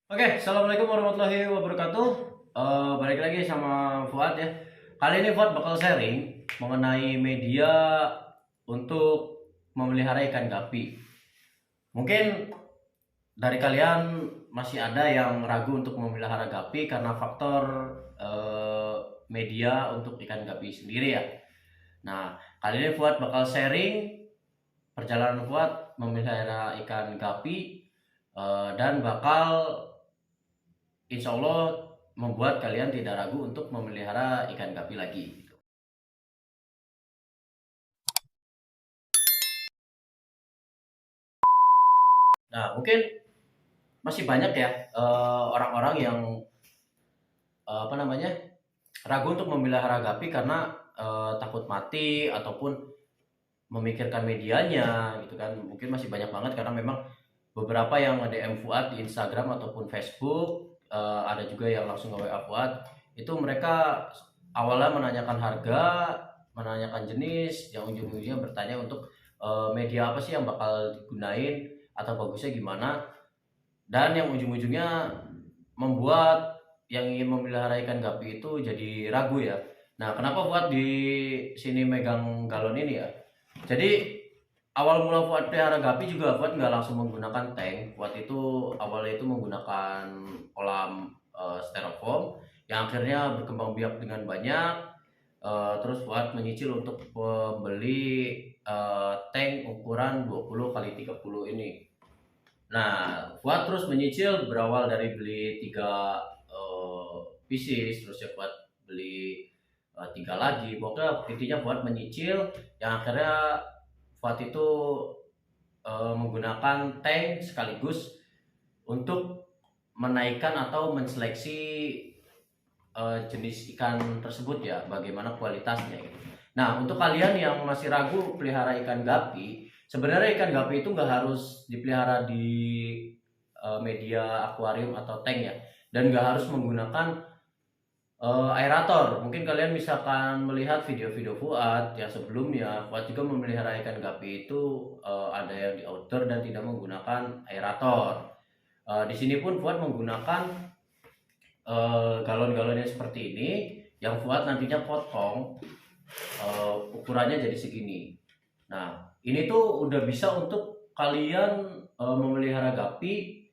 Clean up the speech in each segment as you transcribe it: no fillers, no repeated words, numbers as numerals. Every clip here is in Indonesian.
Oke, assalamualaikum warahmatullahi wabarakatuh. Balik lagi sama Fuad ya. Kali ini Fuad bakal sharing mengenai media untuk memelihara ikan gapi. Mungkin dari kalian masih ada yang ragu untuk memelihara gapi karena faktor eh, media untuk ikan gapi sendiri ya. Nah, kali ini Fuad bakal sharing perjalanan Fuad memelihara ikan gapi dan bakal insya Allah membuat kalian tidak ragu untuk memelihara ikan gapi lagi. Nah, mungkin masih banyak ya orang-orang yang apa namanya ragu untuk memelihara gapi karena takut mati ataupun memikirkan medianya gitu kan. Mungkin masih banyak banget karena memang beberapa yang DM Fuad di Instagram ataupun Facebook, ada juga yang langsung nge WA Fuad. Itu mereka awalnya menanyakan harga, menanyakan jenis, yang ujung-ujungnya bertanya untuk media apa sih yang bakal digunain atau bagusnya gimana, dan yang ujung-ujungnya membuat yang ingin memelihara ikan gapi itu jadi ragu ya. Nah, kenapa Fuad di sini megang galon ini ya? Jadi awal mula Fuad pelihara gapi juga Fuad nggak langsung menggunakan tank. Fuad itu awalnya itu menggunakan kolam styrofoam yang akhirnya berkembang biak dengan banyak. Terus Fuad menyicil untuk membeli tank ukuran 20 kali 30 ini. Nah, Fuad terus menyicil berawal dari beli 3 pieces, terus ya Fuad beli 3 lagi. Pokoknya intinya Fuad menyicil yang akhirnya Fuad itu menggunakan tank sekaligus untuk menaikkan atau menseleksi jenis ikan tersebut ya, bagaimana kualitasnya gitu. Nah, untuk kalian yang masih ragu pelihara ikan gapi, sebenarnya ikan gapi itu nggak harus dipelihara di media akuarium atau tank ya, dan nggak harus menggunakan aerator. Mungkin kalian misalkan melihat video-video Fuad yang sebelumnya, Fuad juga memelihara ikan gapi itu ada yang di outdoor dan tidak menggunakan aerator. Di sini pun Fuad menggunakan galon-galon yang seperti ini, yang Fuad nantinya potong ukurannya jadi segini. Nah, ini tuh udah bisa untuk kalian memelihara gapi,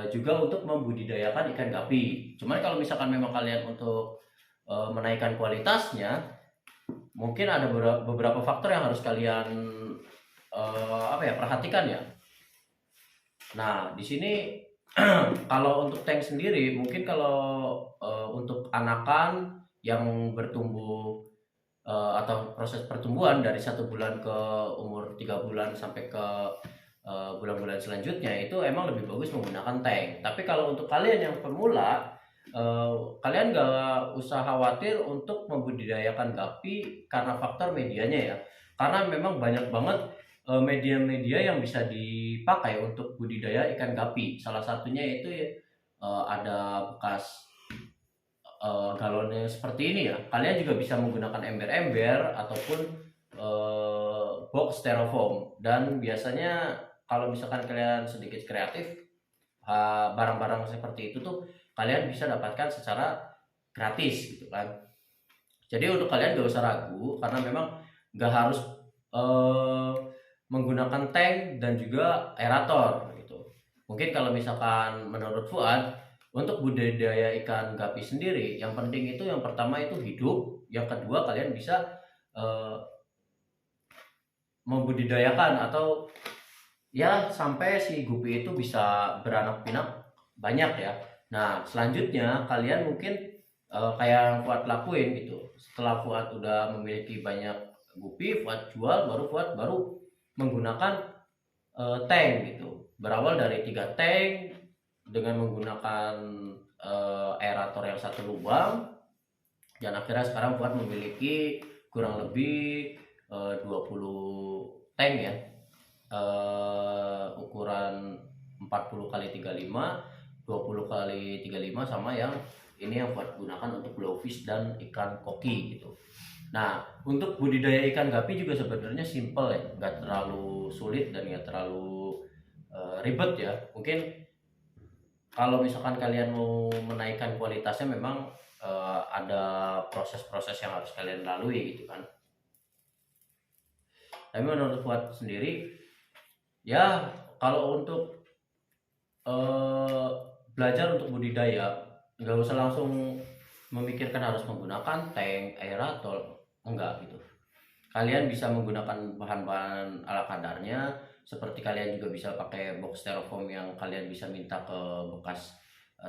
juga untuk membudidayakan ikan gapi. Cuman kalau misalkan memang kalian untuk menaikkan kualitasnya, mungkin ada beberapa faktor yang harus kalian apa ya, perhatikan ya. Nah, di sini kalau untuk tank sendiri, mungkin kalau untuk anakan yang bertumbuh atau proses pertumbuhan dari 1 bulan ke umur 3 bulan sampai ke bulan-bulan selanjutnya, itu emang lebih bagus menggunakan tank. Tapi kalau untuk kalian yang pemula, kalian nggak usah khawatir untuk membudidayakan gapi karena faktor medianya ya. Karena memang banyak banget media-media yang bisa dipakai untuk budidaya ikan gapi. Salah satunya itu ya, ada bekas galonnya seperti ini ya. Kalian juga bisa menggunakan ember-ember ataupun box styrofoam. Dan biasanya kalau misalkan kalian sedikit kreatif, barang-barang seperti itu tuh kalian bisa dapatkan secara gratis gitu kan. Jadi untuk kalian gak usah ragu karena memang gak harus eh, menggunakan tank dan juga aerator gitu. Mungkin kalau misalkan menurut Fuad, untuk budidaya ikan gapi sendiri, yang penting itu yang pertama itu hidup, yang kedua kalian bisa eh, membudidayakan atau ya sampai si gupi itu bisa beranak pinak banyak ya. Nah, selanjutnya kalian mungkin kayak yang Fuad lakuin gitu. Setelah Fuad udah memiliki banyak gupi, Fuad jual, baru Fuad baru menggunakan tank gitu. Berawal dari 3 tank dengan menggunakan aerator yang 1 lubang, dan akhirnya sekarang Fuad memiliki kurang lebih 20 tank ya, ukuran 40 kali 35, 20 kali 35, sama yang ini yang buat gunakan untuk blowfish dan ikan koki gitu. Nah, untuk budidaya ikan gapi juga sebenarnya simple ya, nggak terlalu sulit dan nggak terlalu ribet ya. Mungkin kalau misalkan kalian mau menaikkan kualitasnya memang ada proses-proses yang harus kalian lalui gitu kan. Tapi menurut Fuad sendiri, ya kalau untuk eh, belajar untuk budidaya, nggak usah langsung memikirkan harus menggunakan tank, aerator, enggak gitu. Kalian bisa menggunakan bahan-bahan ala kadarnya, seperti kalian juga bisa pakai box styrofoam yang kalian bisa minta ke bekas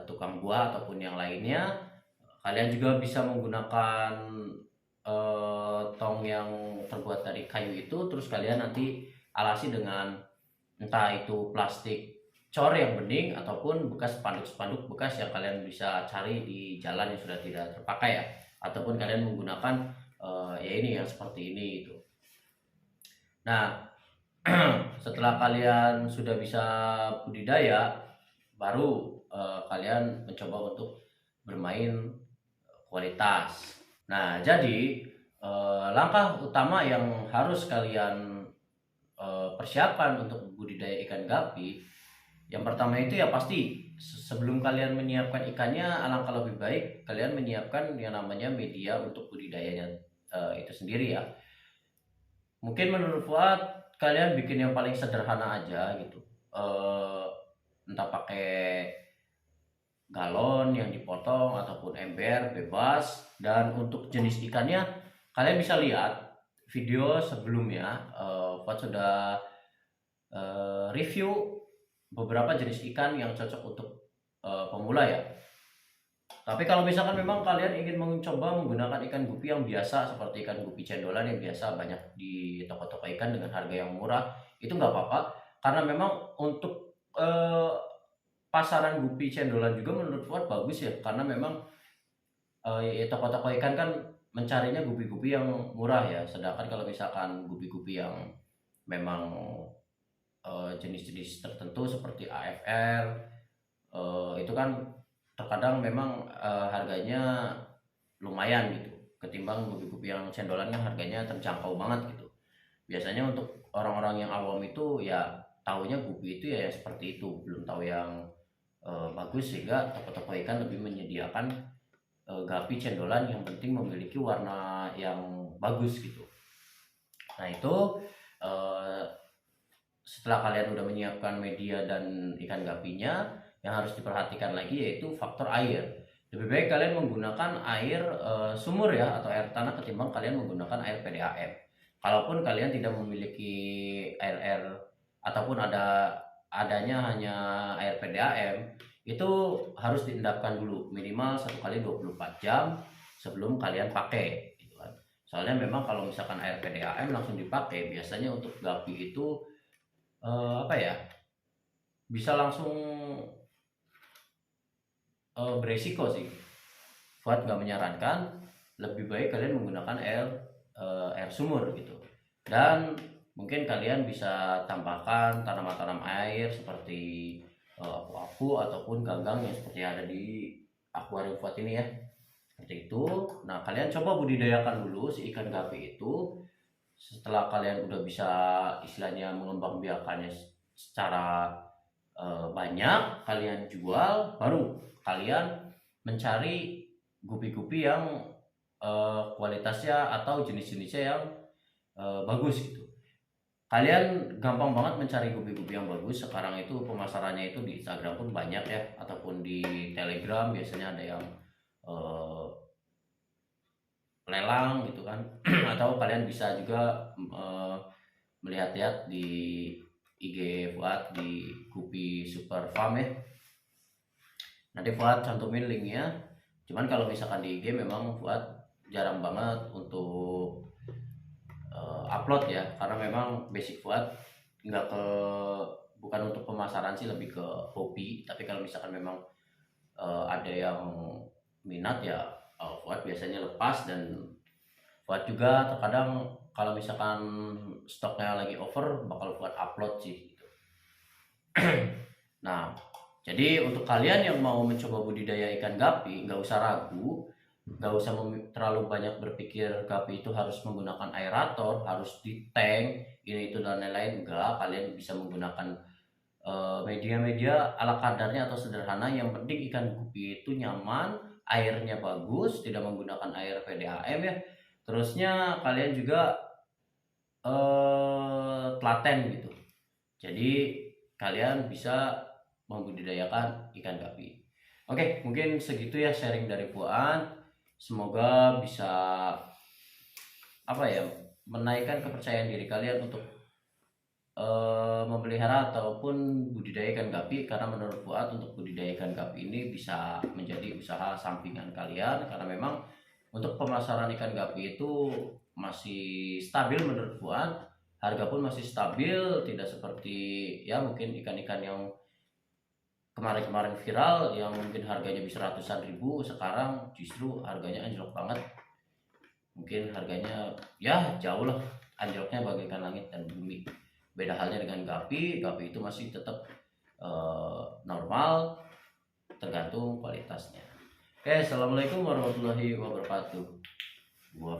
tukang buah ataupun yang lainnya. Kalian juga bisa menggunakan tong yang terbuat dari kayu itu, terus kalian nanti alasi dengan entah itu plastik cor yang bening ataupun bekas spanduk-spanduk bekas yang kalian bisa cari di jalan yang sudah tidak terpakai ya, ataupun kalian menggunakan ya ini yang seperti ini itu. Nah, setelah kalian sudah bisa budidaya, baru kalian mencoba untuk bermain kualitas. Nah, jadi langkah utama yang harus kalian persiapan untuk budidaya ikan gapi, yang pertama itu ya pasti sebelum kalian menyiapkan ikannya, alangkah lebih baik kalian menyiapkan yang namanya media untuk budidayanya itu sendiri ya. Mungkin menurut Fuad kalian bikin yang paling sederhana aja gitu. Eh, Entah pakai galon yang dipotong ataupun ember bebas. Dan untuk jenis ikannya kalian bisa lihat video sebelumnya. Fuad sudah review beberapa jenis ikan yang cocok untuk pemula ya. Tapi kalau misalkan memang kalian ingin mencoba menggunakan ikan gupi yang biasa seperti ikan gupi cendolan yang biasa banyak di toko-toko ikan dengan harga yang murah, itu nggak apa-apa. Karena memang untuk pasaran gupi cendolan juga menurut Fuad bagus ya. Karena memang ya toko-toko ikan kan mencarinya gupi-gupi yang murah ya. Sedangkan kalau misalkan gupi-gupi yang memang jenis-jenis tertentu seperti AFR itu kan terkadang memang harganya lumayan gitu ketimbang gupi-gupi yang cendolan kan harganya terjangkau banget gitu. Biasanya untuk orang-orang yang awam itu ya tahunya gupi itu ya seperti itu, belum tahu yang bagus, sehingga toko-toko ikan lebih menyediakan gapi cendolan yang penting memiliki warna yang bagus gitu. Nah itu eh, setelah kalian udah menyiapkan media dan ikan gapinya, yang harus diperhatikan lagi yaitu faktor air. Lebih baik kalian menggunakan air sumur ya atau air tanah ketimbang kalian menggunakan air PDAM. Kalaupun kalian tidak memiliki air ataupun adanya hanya air PDAM, itu harus diendapkan dulu minimal 1 kali 24 jam sebelum kalian pakai gitu kan. Soalnya memang kalau misalkan air PDAM langsung dipakai, biasanya untuk gapi itu apa ya, bisa langsung beresiko sih. Fuad nggak menyarankan, lebih baik kalian menggunakan air sumur gitu. Dan mungkin kalian bisa tambahkan tanaman-tanaman air seperti aku ataupun ganggang yang seperti ada di akuarium Fuad ini ya, seperti itu. Nah kalian coba budidayakan dulu si ikan gapi itu. Setelah kalian udah bisa istilahnya mengembangbiakannya secara banyak, kalian jual, baru kalian mencari gupi-gupi yang kualitasnya atau jenis-jenisnya yang bagus gitu. Kalian gampang banget mencari gupi-gupi yang bagus sekarang itu, pemasarannya itu di Instagram pun banyak ya, ataupun di Telegram biasanya ada yang eh, lelang gitu kan. Atau kalian bisa juga melihat-lihat di IG Fuad di Gupi Super Farm ya. Nanti Fuad cantumin linknya. Cuman kalau misalkan di IG memang Fuad jarang banget untuk upload ya, karena memang basic Fuad nggak ke, bukan untuk pemasaran sih, lebih ke hobi. Tapi kalau misalkan memang ada yang minat ya Fuad biasanya lepas. Dan Fuad juga terkadang kalau misalkan stoknya lagi over bakal Fuad upload sih gitu. Nah jadi untuk kalian yang mau mencoba budidaya ikan gapi, nggak usah ragu, nggak usah terlalu banyak berpikir gapi itu harus menggunakan aerator, harus di tank ini itu dan lain-lain. Enggak, kalian bisa menggunakan media-media ala kadarnya atau sederhana. Yang penting ikan gupi itu nyaman, airnya bagus, tidak menggunakan air PDAM ya. Terusnya kalian juga telaten gitu. Jadi kalian bisa membudidayakan ikan gapi. Oke, mungkin segitu ya sharing dari Puan. Semoga bisa menaikkan kepercayaan diri kalian untuk memelihara ataupun budidaya ikan gapi, karena menurut Fuad untuk budidaya ikan gapi ini bisa menjadi usaha sampingan kalian, karena memang untuk pemasaran ikan gapi itu masih stabil menurut Fuad, harga pun masih stabil, tidak seperti ya mungkin ikan-ikan yang kemarin-kemarin viral yang mungkin harganya bisa ratusan ribu, sekarang justru harganya anjlok banget. Mungkin harganya ya jauh lah anjloknya bagaikan langit dan bumi. Beda halnya dengan gapi itu masih tetap normal, tergantung kualitasnya. Oke, assalamualaikum warahmatullahi wabarakatuh. Gua